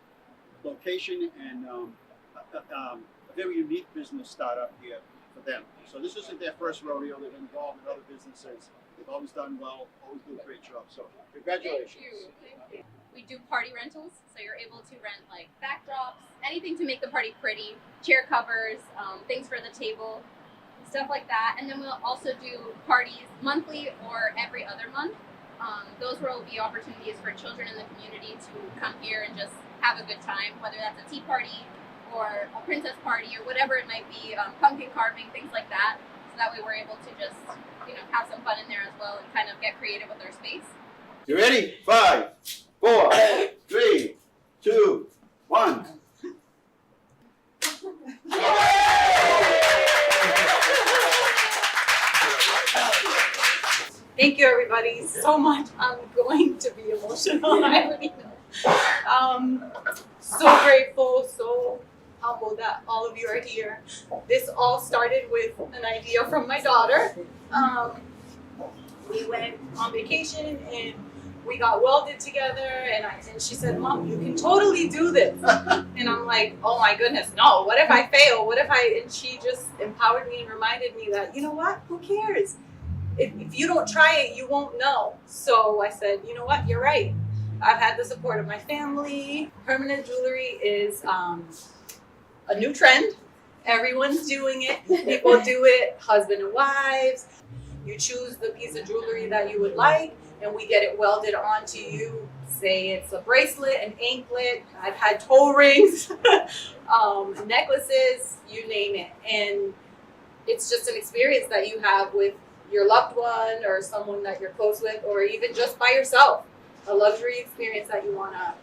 location and a very unique business startup here for them. So this isn't their first rodeo. They've been involved in other businesses. They've always done well, always do a great job. So congratulations. Thank you. We do party rentals, so you're able to rent like backdrops, anything to make the party pretty, chair covers, things for the table, stuff like that. And then we'll also do parties monthly or every other month. Those will be opportunities for children in the community to come here and just have a good time, whether that's a tea party or a princess party or whatever it might be, pumpkin carving, things like that. So that way we're able to just, have some fun in there as well and kind of get creative with our space. You ready? 5, 4, 3, 2, 1. Thank you, everybody, so much. I'm going to be emotional. I already know. So grateful, so humbled that all of you are here. This all started with an idea from my daughter. We went on vacation and we got welded together, and she said, "Mom, you can totally do this." And I'm like, "Oh my goodness, no! What if I fail? What if I?" And she just empowered me and reminded me that, you know what? Who cares? If you don't try it, you won't know. So I said, you know what? You're right. I've had the support of my family. Permanent jewelry is a new trend. Everyone's doing it. People do it, husband and wives. You choose the piece of jewelry that you would like, and we get it welded onto you. Say it's a bracelet, an anklet. I've had toe rings, necklaces, you name it. And it's just an experience that you have with your loved one or someone that you're close with, or even just by yourself. A luxury experience that you want to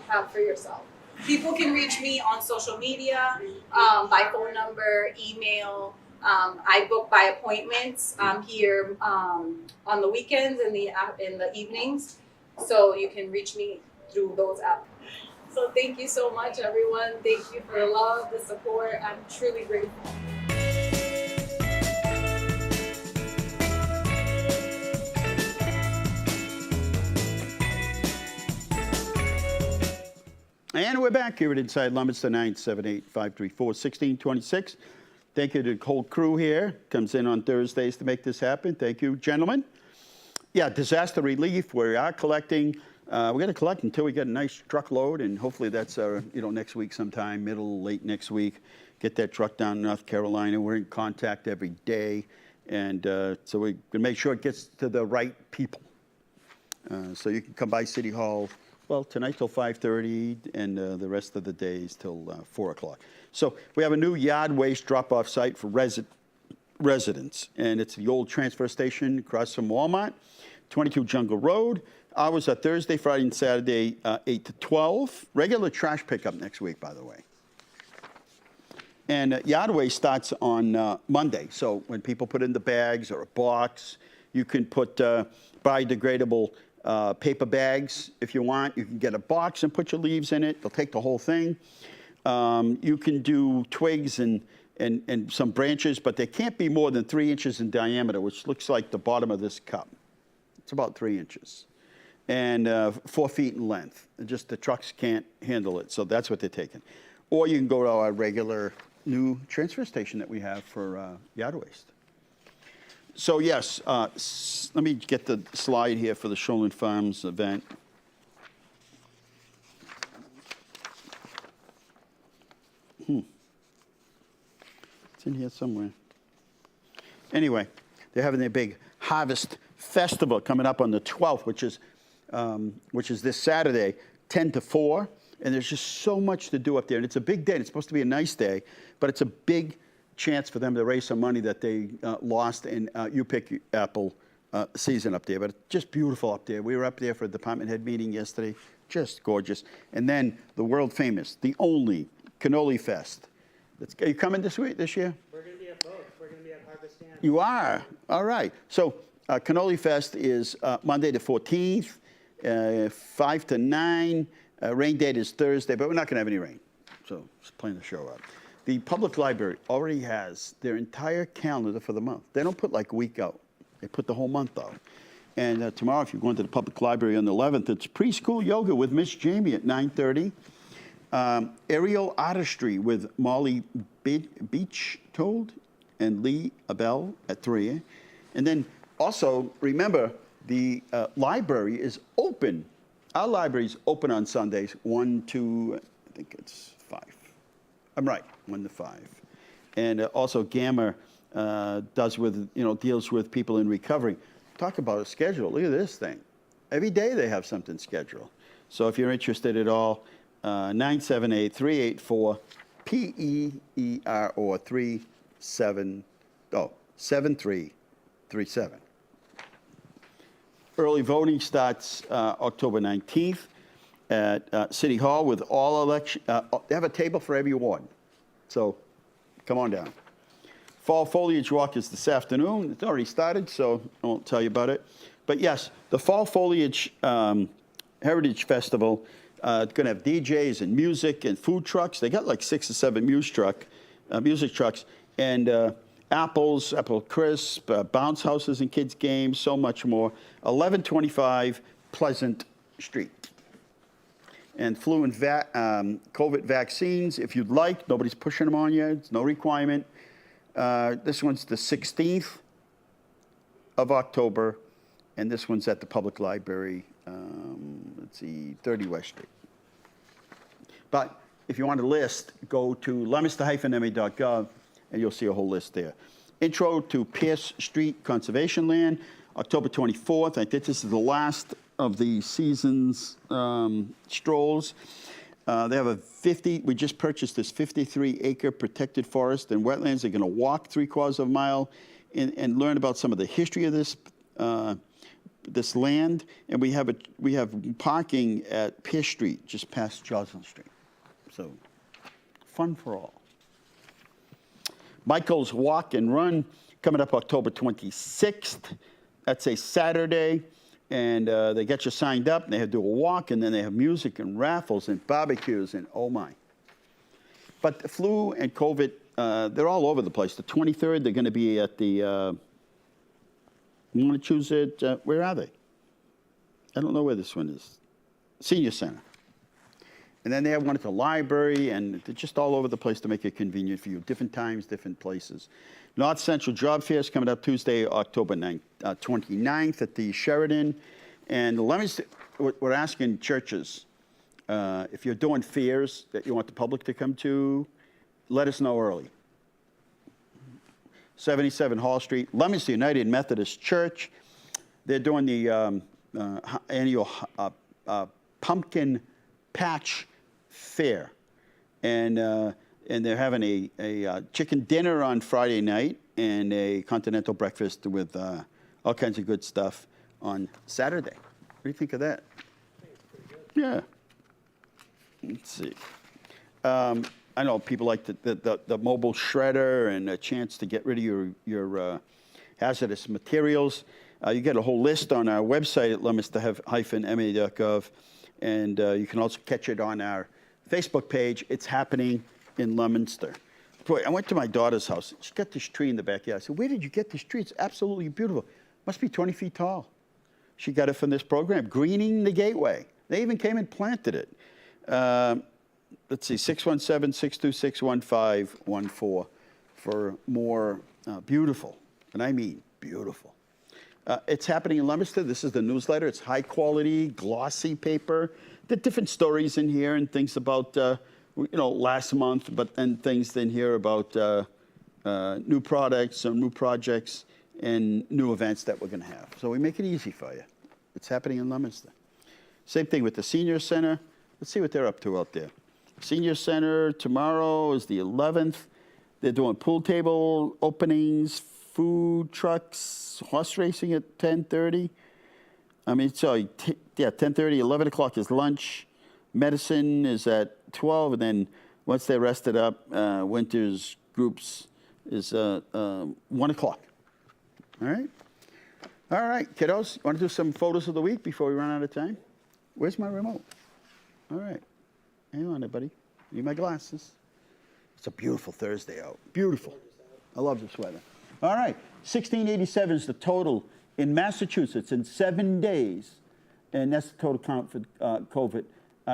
have for yourself. People can reach me on social media, by phone number, email. I book by appointments. I'm here on the weekends and in the evenings, so you can reach me through those apps. So thank you so much, everyone. Thank you for the love, the support. I'm truly grateful. And we're back here at Inside Leominster, 978-534-1626. Thank you to the whole crew here. Comes in on Thursdays to make this happen. Thank you, gentlemen. Yeah, disaster relief. We are collecting. We're going to collect until we get a nice truckload, and hopefully that's next week sometime, late next week. Get that truck down to North Carolina. We're in contact every day, and so we're going to make sure it gets to the right people. So you can come by City Hall. Well, tonight till 5:30, and the rest of the days till 4 o'clock. So we have a new yard waste drop-off site for residents, and it's the old transfer station across from Walmart, 22 Jungle Road. Hours are Thursday, Friday, and Saturday, 8 to 12. Regular trash pickup next week, by the way. And yard waste starts on Monday. So when people put in the bags or a box, you can put biodegradable paper bags if you want. You can get a box and put your leaves in it. They'll take the whole thing. You can do twigs and some branches, but they can't be more than 3 inches in diameter, which looks like the bottom of this cup. It's about 3 inches. And 4 feet in length. Just the trucks can't handle it, so that's what they're taking. Or you can go to our regular new transfer station that we have for yard waste. So yes, let me get the slide here for the Shoreland Farms event. It's in here somewhere. Anyway, they're having their big Harvest Festival coming up on the 12th, which is this Saturday, 10 to 4. And there's just so much to do up there. And it's a big day. It's supposed to be a nice day, but it's a big chance for them to raise some money that they lost in U-Pick apple season up there. But it's just beautiful up there. We were up there for a department head meeting yesterday. Just gorgeous. And then the world famous, the only Cannoli Fest. Are you coming this year? We're going to be at both. We're going to be at Harvest and. You are? All right. So Cannoli Fest is Monday the 14th, 5 to 9. Rain date is Thursday, but we're not going to have any rain. So just playing the show out. The public library already has their entire calendar for the month. They don't put like a week out. They put the whole month out. And tomorrow, if you go into the public library on the 11th, it's preschool yoga with Miss Jamie at 9:30. Aerial artistry with Molly Beach-Told and Lee Abel at 3. And then also, remember, the library is open. Our library is open on Sundays, 1 to, I think it's 5. I'm right, 1 to 5. And also Gamma deals with people in recovery. Talk about a schedule. Look at this thing. Every day they have something scheduled. So if you're interested at all, 978-384-PEER or 7337. Early voting starts October 19th at City Hall with all election. They have a table for every ward. So come on down. Fall Foliage Walk is this afternoon. It's already started, so I won't tell you about it. But yes, the Fall Foliage Heritage Festival is going to have DJs and music and food trucks. They got like 6 or 7 music trucks, and apples, apple crisp, bounce houses and kids games, so much more. 1125 Pleasant Street. And flu and COVID vaccines, if you'd like. Nobody's pushing them on you. It's no requirement. This one's the 16th of October, and this one's at the public library, 30 West Street. But if you want a list, go to leominster-ma.gov, and you'll see a whole list there. Intro to Pierce Street Conservation Land, October 24th. I think this is the last of the season's strolls. They have we just purchased this 53-acre protected forest and wetlands. They're going to walk 3/4 of a mile and learn about some of the history of this land. And we have parking at Pierce Street, just past Joslin Street. So fun for all. Michael's Walk and Run coming up October 26th. That's a Saturday. And they get you signed up, and they do a walk, and then they have music and raffles and barbecues, and oh my. But the flu and COVID, they're all over the place. The 23rd, they're going to be at the, you want to choose it, where are they? I don't know where this one is. Senior Center. And then they have one at the library, and they're just all over the place to make it convenient for you. Different times, different places. North Central Job Fair is coming up Tuesday, October 29th at the Sheridan. And we're asking churches, if you're doing fairs that you want the public to come to, let us know early. 77 Hall Street, Leominster United Methodist Church. They're doing the annual Pumpkin Patch Fair. And they're having a chicken dinner on Friday night and a continental breakfast with all kinds of good stuff on Saturday. What do you think of that? Yeah. Let's see. I know people like the mobile shredder and a chance to get rid of your hazardous materials. You get a whole list on our website at leominster-ma.gov, and you can also catch it on our Facebook page. It's happening in Leominster. Boy, I went to my daughter's house. She got this tree in the backyard. I said, where did you get this tree? It's absolutely beautiful. Must be 20 feet tall. She got it from this program, Greening the Gateway. They even came and planted it. Let's see, 617-626-1514 for more beautiful, and I mean beautiful. It's happening in Leominster. This is the newsletter. It's high quality, glossy paper. There are different stories in here and things about, last month, but then things in here about new products or new projects and new events that we're going to have. So we make it easy for you. It's happening in Leominster. Same thing with the Senior Center. Let's see what they're up to out there. Senior Center tomorrow is the 11th. They're doing pool table openings, food trucks, horse racing at 10:30. 10:30, 11 o'clock is lunch. Medicine is at 12, and then once they're rested up, Winter's groups is 1 o'clock. All right? All right, kiddos, you want to do some photos of the week before we run out of time? Where's my remote? All right. Hang on there, buddy. Need my glasses. It's a beautiful Thursday out. Beautiful. I love this weather. All right. 1687 is the total in Massachusetts in 7 days. And that's the total count for COVID.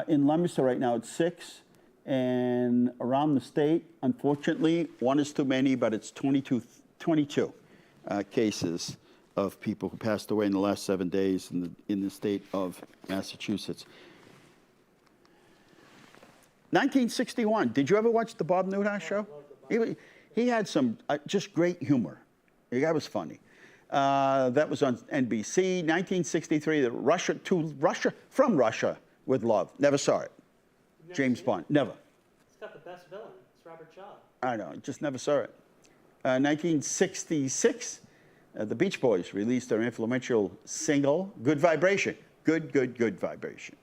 In Leominster right now, it's 6. And around the state, unfortunately, 1 is too many, but it's 22 cases of people who passed away in the last 7 days in the state of Massachusetts. 1961. Did you ever watch the Bob Newhart show? He had some just great humor. The guy was funny. That was on NBC. 1963. From Russia with Love. Never saw it. James Bond. Never. It's got the best villain. It's Robert Shaw. I know. Just never saw it. 1966. The Beach Boys released their influential single, Good Vibration. Good Vibration.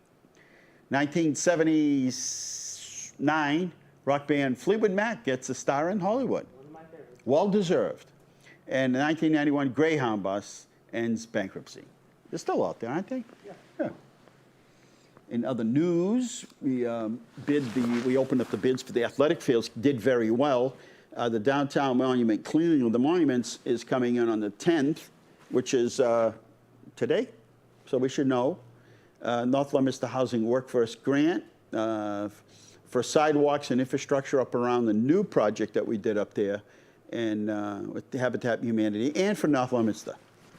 1979, rock band Fleetwood Mac gets a star in Hollywood. One of my favorites. Well deserved. And the 1991 Greyhound bus ends bankruptcy. They're still out there, aren't they? Yeah. In other news, we opened up the bids for the athletic fields, did very well. The downtown monument cleaning of the monuments is coming in on the 10th, which is today, so we should know. North Leominster Housing Workforce Grant for sidewalks and infrastructure up around the new project that we did up there, and with the Habitat Humanity, and for North Leominster.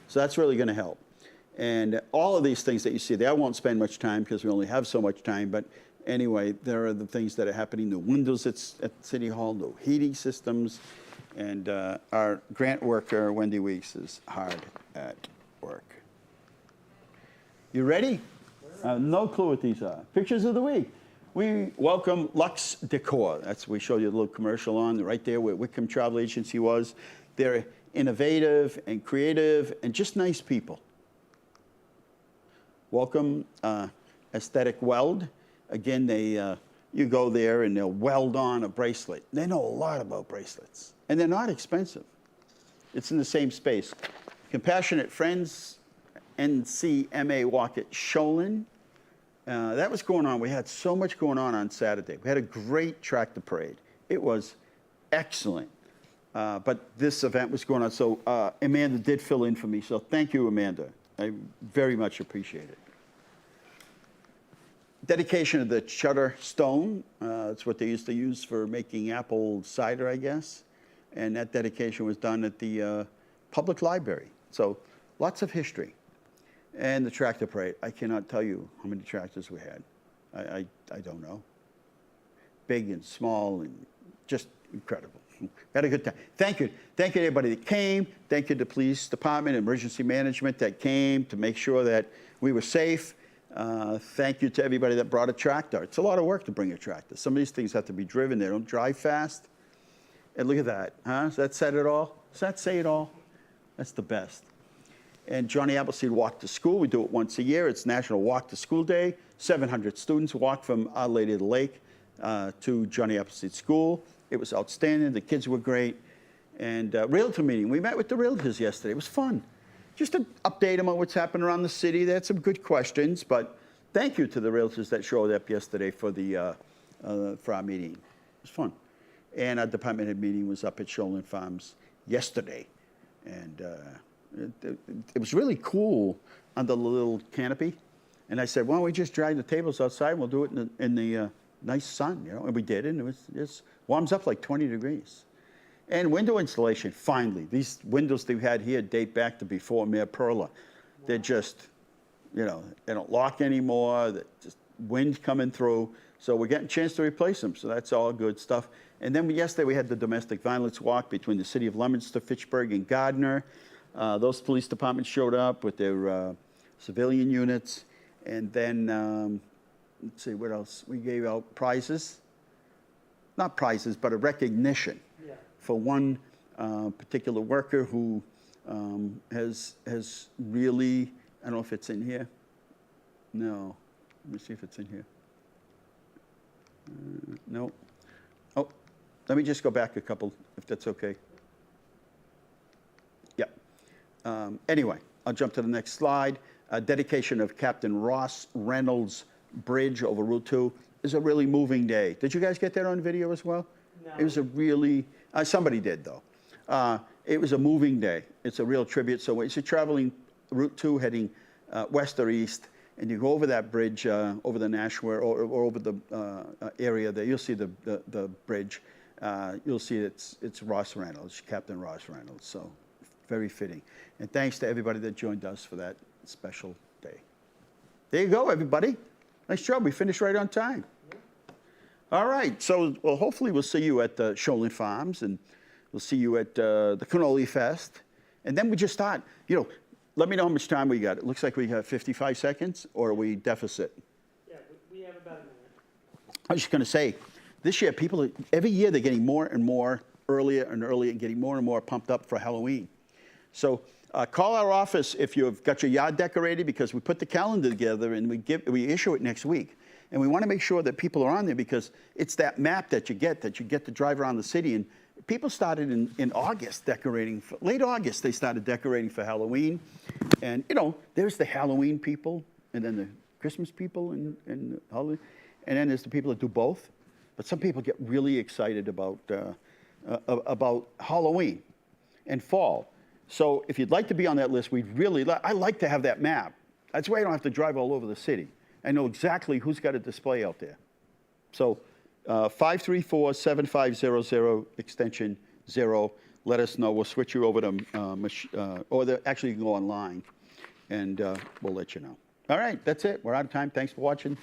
So that's really going to help. And all of these things that you see there, I won't spend much time because we only have so much time, but anyway, there are the things that are happening, the windows at City Hall, the heating systems, and our grant worker, Wendy Weeks, is hard at work. You ready? No clue what these are. Pictures of the week. We welcome Lux Decor. We showed you a little commercial on right there where Wickham Travel Agency was. They're innovative and creative and just nice people. Welcome Aesthetic Weld. Again, you go there and they'll weld on a bracelet. They know a lot about bracelets, and they're not expensive. It's in the same space. Compassionate Friends, NCMA Walk at Sholin. That was going on. We had so much going on Saturday. We had a great tractor parade. It was excellent. But this event was going on, so Amanda did fill in for me. So thank you, Amanda. I very much appreciate it. Dedication of the Chutter Stone. It's what they used to use for making apple cider, I guess. And that dedication was done at the public library. So lots of history. And the tractor parade. I cannot tell you how many tractors we had. I don't know. Big and small and just incredible. Had a good time. Thank you. Thank you to everybody that came. Thank you to the police department, emergency management that came to make sure that we were safe. Thank you to everybody that brought a tractor. It's a lot of work to bring a tractor. Some of these things have to be driven. They don't drive fast. And look at that. Huh? Does that set it all? Does that say it all? That's the best. And Johnny Appleseed Walk to School. We do it once a year. It's National Walk to School Day. 700 students walk from Our Lady of the Lake to Johnny Appleseed School. It was outstanding. The kids were great. And realtor meeting. We met with the realtors yesterday. It was fun. Just to update them on what's happening around the city. They had some good questions, but thank you to the realtors that showed up yesterday for our meeting. It was fun. And our department head meeting was up at Sholin Farms yesterday. And it was really cool under the little canopy. And I said, why don't we just drag the tables outside and we'll do it in the nice sun, you know? And we did, and it warms up like 20 degrees. And window installation, finally. These windows they've had here date back to before Mayor Perla. They're just, you know, they don't lock anymore. Just wind coming through. So we're getting a chance to replace them. So that's all good stuff. And then yesterday we had the domestic violence walk between the city of Leominster, Fitchburg, and Gardner. Those police departments showed up with their civilian units. And then, let's see, what else? We gave out prizes. Not prizes, but a recognition for one particular worker who has really, I don't know if it's in here. No. Let me see if it's in here. No. Oh, let me just go back a couple, if that's okay. Yeah. Anyway, I'll jump to the next slide. Dedication of Captain Ross Reynolds Bridge over Route 2 is a really moving day. Did you guys get that on video as well? No. It was a really, somebody did though. It was a moving day. It's a real tribute. So as you're traveling Route 2 heading west or east, and you go over that bridge, over the Nashua, or over the area there, you'll see the bridge. You'll see it's Ross Reynolds, Captain Ross Reynolds. So very fitting. And thanks to everybody that joined us for that special day. There you go, everybody. Nice job. We finished right on time. All right. So well, hopefully we'll see you at the Sholin Farms, and we'll see you at the Cannoli Fest. And then we just start, you know, let me know how much time we got. It looks like we have 55 seconds, or are we deficit? Yeah, we have about a minute. I was just going to say, this year, every year they're getting more and more earlier and earlier and getting more and more pumped up for Halloween. So call our office if you've got your yard decorated, because we put the calendar together and we issue it next week. And we want to make sure that people are on there, because it's that map that you get to drive around the city. And people started in August decorating, late August they started decorating for Halloween. And, you know, there's the Halloween people, and then the Christmas people, and Halloween. And then there's the people that do both. But some people get really excited about Halloween and fall. So if you'd like to be on that list, I like to have that map. That's why I don't have to drive all over the city. I know exactly who's got a display out there. So 534-7500, extension 0. Let us know. We'll switch you over to, actually you can go online, and we'll let you know. All right, that's it. We're out of time. Thanks for watching.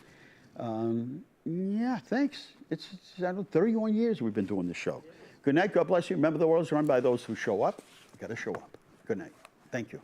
Yeah, thanks. It's 31 years we've been doing this show. Good night. God bless you. Remember, the world's run by those who show up. You got to show up. Good night. Thank you.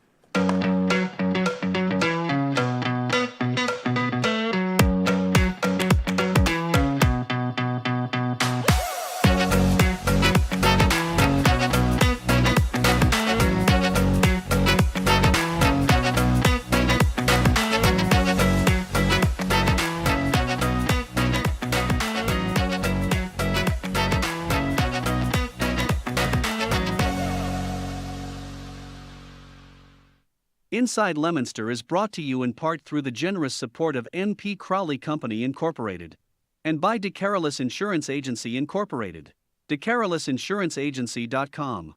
Inside Leominster is brought to you in part through the generous support of N.P. Crowley Company Incorporated and by DeCarolis Insurance Agency Incorporated, DeCarolisinsuranceagency.com,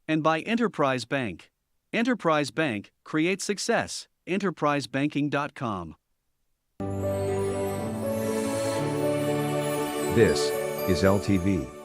and by Enterprise Bank. Enterprise Bank creates success. EnterpriseBanking.com. This is LTV.